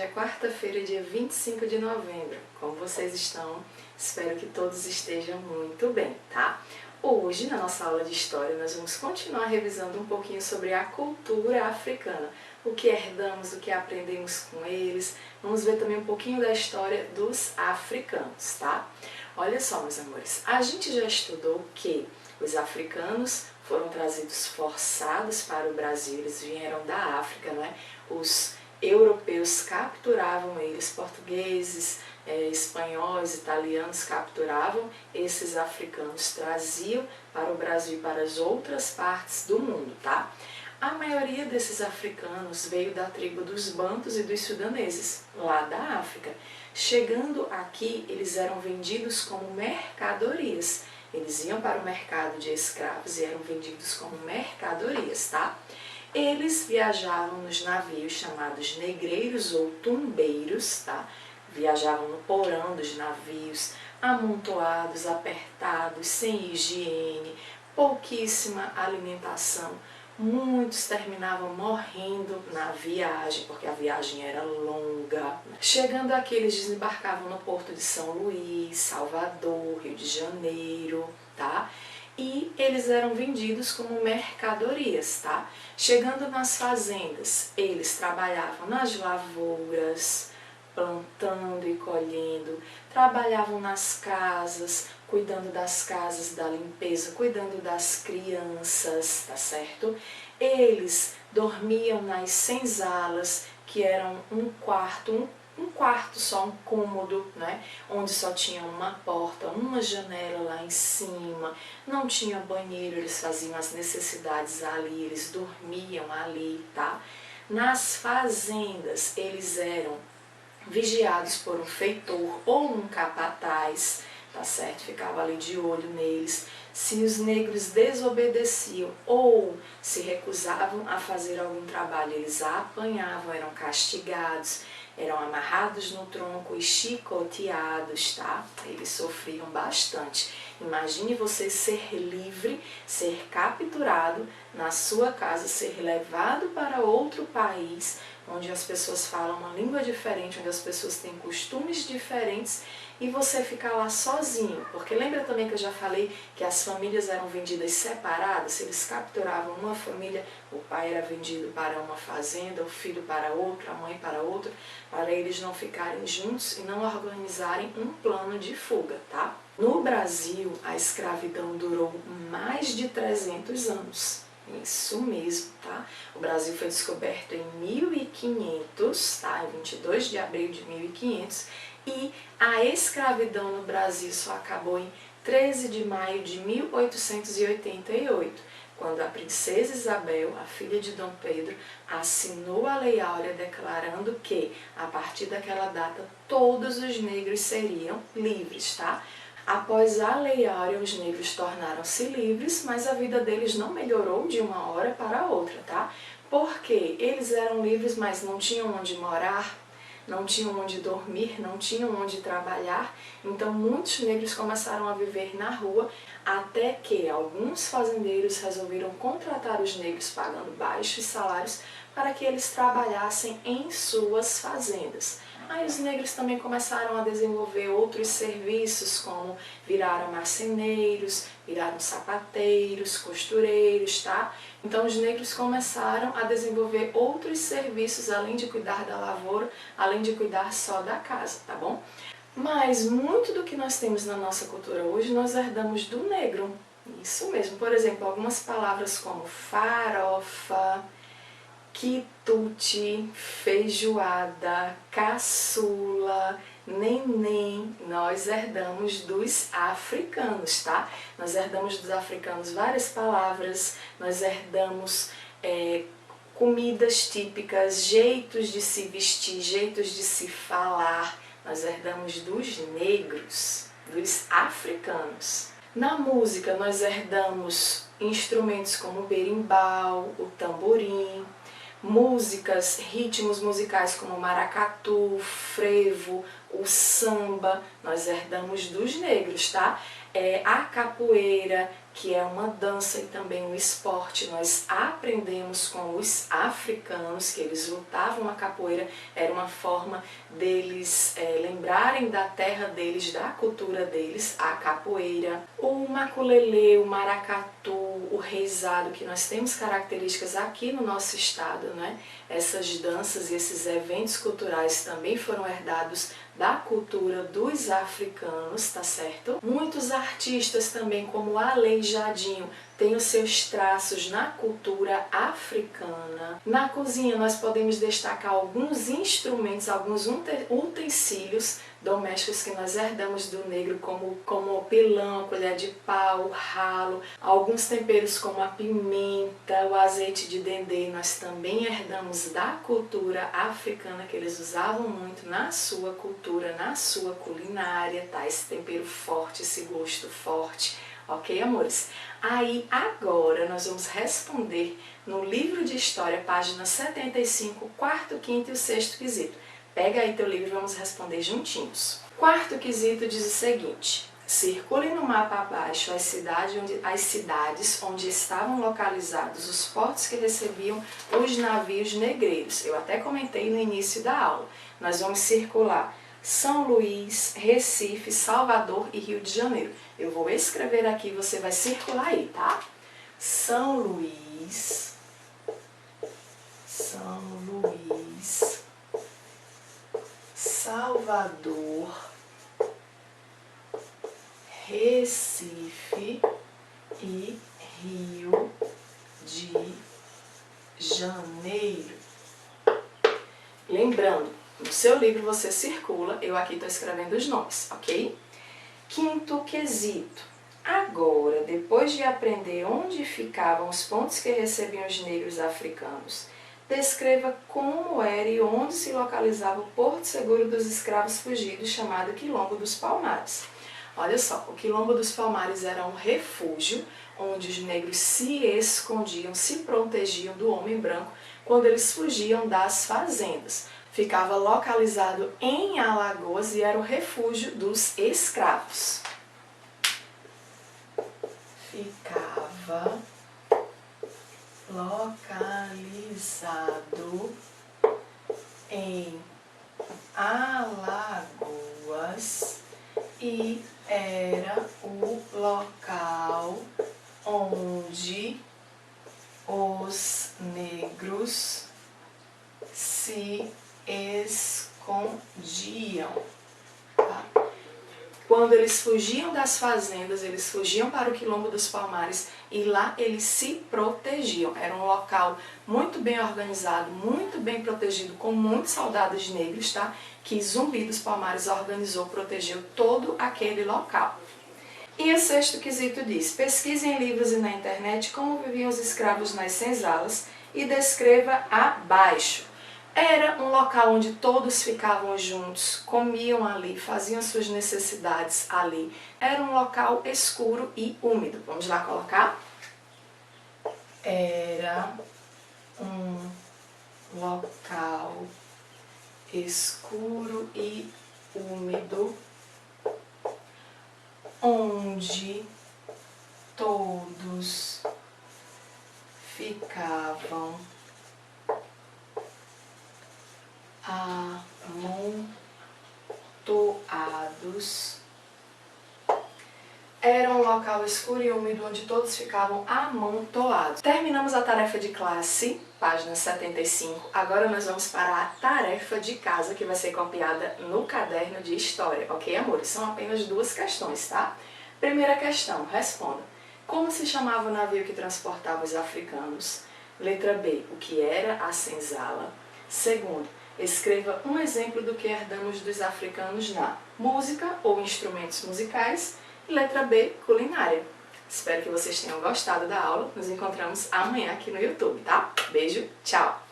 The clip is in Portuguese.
Hoje é quarta-feira, dia 25 de novembro. Como vocês estão? Espero que todos estejam muito bem, tá? Hoje, na nossa aula de História, nós vamos continuar revisando um pouquinho sobre a cultura africana. O que herdamos, o que aprendemos com eles. Vamos ver também um pouquinho da história dos africanos, tá? Olha só, meus amores, a gente já estudou que os africanos foram trazidos forçados para o Brasil, eles vieram da África, né? Os europeus capturavam eles, portugueses, espanhóis, italianos capturavam esses africanos, traziam para o Brasil e para as outras partes do mundo, tá? A maioria desses africanos veio da tribo dos bantus e dos sudaneses, lá da África. Chegando aqui, eles eram vendidos como mercadorias. Eles iam para o mercado de escravos e eram vendidos como mercadorias, tá? Eles viajavam nos navios chamados negreiros ou tumbeiros, tá? Viajavam no porão dos navios, amontoados, apertados, sem higiene, pouquíssima alimentação. Muitos terminavam morrendo na viagem, porque a viagem era longa. Chegando aqui, eles desembarcavam no porto de São Luís, Salvador, Rio de Janeiro, tá? E eles eram vendidos como mercadorias, tá? Chegando nas fazendas, eles trabalhavam nas lavouras, plantando e colhendo, trabalhavam nas casas, cuidando das casas, da limpeza, cuidando das crianças, tá certo? Eles dormiam nas senzalas, que eram um quarto só, um cômodo, né? Onde só tinha uma porta, uma janela lá em cima, não tinha banheiro, eles faziam as necessidades ali, eles dormiam ali, tá? Nas fazendas, eles eram vigiados por um feitor ou um capataz, tá certo? Ficava ali de olho neles. Se os negros desobedeciam ou se recusavam a fazer algum trabalho, eles apanhavam, eram castigados, eram amarrados no tronco e chicoteados, tá? Eles sofriam bastante. Imagine você ser livre, ser capturado na sua casa, ser levado para outro país, onde as pessoas falam uma língua diferente, onde as pessoas têm costumes diferentes, e você ficar lá sozinho. Porque lembra também que eu já falei que as famílias eram vendidas separadas? Eles capturavam uma família, o pai era vendido para uma fazenda, o filho para outra, a mãe para outra, para eles não ficarem juntos e não organizarem um plano de fuga, tá? No Brasil, a escravidão durou mais de 300 anos. Isso mesmo, tá? O Brasil foi descoberto em 1500, tá? Em 22 de abril de 1500, e a escravidão no Brasil só acabou em 13 de maio de 1888, quando a princesa Isabel, a filha de Dom Pedro, assinou a Lei Áurea declarando que, a partir daquela data, todos os negros seriam livres, tá? Após a Lei Áurea, os negros tornaram-se livres, mas a vida deles não melhorou de uma hora para outra, tá? Porque eles eram livres, mas não tinham onde morar, não tinham onde dormir, não tinham onde trabalhar, então muitos negros começaram a viver na rua, até que alguns fazendeiros resolveram contratar os negros pagando baixos salários para que eles trabalhassem em suas fazendas. Aí os negros também começaram a desenvolver outros serviços, como viraram marceneiros, viraram sapateiros, costureiros, tá? Então os negros começaram a desenvolver outros serviços, além de cuidar da lavoura, além de cuidar só da casa, tá bom? Mas muito do que nós temos na nossa cultura hoje, nós herdamos do negro. Isso mesmo. Por exemplo, algumas palavras como farofa, quitute, feijoada, caçula, neném, nós herdamos dos africanos, tá? Nós herdamos dos africanos várias palavras, nós herdamos comidas típicas, jeitos de se vestir, jeitos de se falar, nós herdamos dos negros, dos africanos. Na música, nós herdamos instrumentos como o berimbau, o tamborim. músicas, ritmos musicais como o maracatu, o frevo, o samba, nós herdamos dos negros, tá? A capoeira, que é uma dança e também um esporte, nós aprendemos com os africanos, que eles lutavam a capoeira, era uma forma deles lembrarem da terra deles, da cultura deles, a capoeira. O maculelê, o maracatu, o reizado, que nós temos características aqui no nosso estado, né? Essas danças e esses eventos culturais também foram herdados da cultura dos africanos, tá certo? Muitos artistas também, como Aleijadinho, têm os seus traços na cultura africana. Na cozinha nós podemos destacar alguns instrumentos, alguns utensílios domésticos que nós herdamos do negro, como o pilão, a colher de pau, o ralo, alguns temperos como a pimenta, o azeite de dendê, nós também herdamos da cultura africana, que eles usavam muito na sua cultura, na sua culinária, tá? Esse tempero forte, esse gosto forte, ok, amores? Aí, agora, nós vamos responder no livro de História, página 75, quarto, quinto e o sexto quesito. Pega aí teu livro e vamos responder juntinhos. Quarto quesito diz o seguinte: circule no mapa abaixo as cidades onde estavam localizados os portos que recebiam os navios negreiros. Eu até comentei no início da aula. Nós vamos circular São Luís, Recife, Salvador e Rio de Janeiro. Eu vou escrever aqui, você vai circular aí, tá? São Luís, Salvador, Recife e Rio de Janeiro. Lembrando, no seu livro você circula, eu aqui estou escrevendo os nomes, ok? Quinto quesito. Agora, depois de aprender onde ficavam os pontos que recebiam os negros africanos, descreva como era e onde se localizava o porto seguro dos escravos fugidos, chamado Quilombo dos Palmares. Olha só, o Quilombo dos Palmares era um refúgio onde os negros se escondiam, se protegiam do homem branco quando eles fugiam das fazendas. Ficava localizado em Alagoas e era o refúgio dos escravos. Ficava localizado em Alagoas e era o local onde os negros se escondiam. Tá? Quando eles fugiam das fazendas, eles fugiam para o Quilombo dos Palmares e lá eles se protegiam. Era um local muito bem organizado, muito bem protegido, com muitos soldados negros, tá? Que Zumbi dos Palmares organizou, protegeu todo aquele local. E o sexto quesito diz: pesquise em livros e na internet como viviam os escravos nas senzalas e descreva abaixo. Era um local onde todos ficavam juntos, comiam ali, faziam suas necessidades ali. Era um local escuro e úmido. Vamos lá colocar? Era um local escuro e úmido, onde todos ficavam amontoados. Era um local escuro e úmido onde todos ficavam amontoados. Terminamos a tarefa de classe, página 75. Agora nós vamos para a tarefa de casa, que vai ser copiada no caderno de história, ok, amores? São apenas 2 questões, tá? Primeira questão, responda. Como se chamava o navio que transportava os africanos? Letra B, o que era a senzala? Segundo, escreva um exemplo do que herdamos dos africanos na música ou instrumentos musicais. E letra B, culinária. Espero que vocês tenham gostado da aula. Nos encontramos amanhã aqui no YouTube, tá? Beijo, tchau!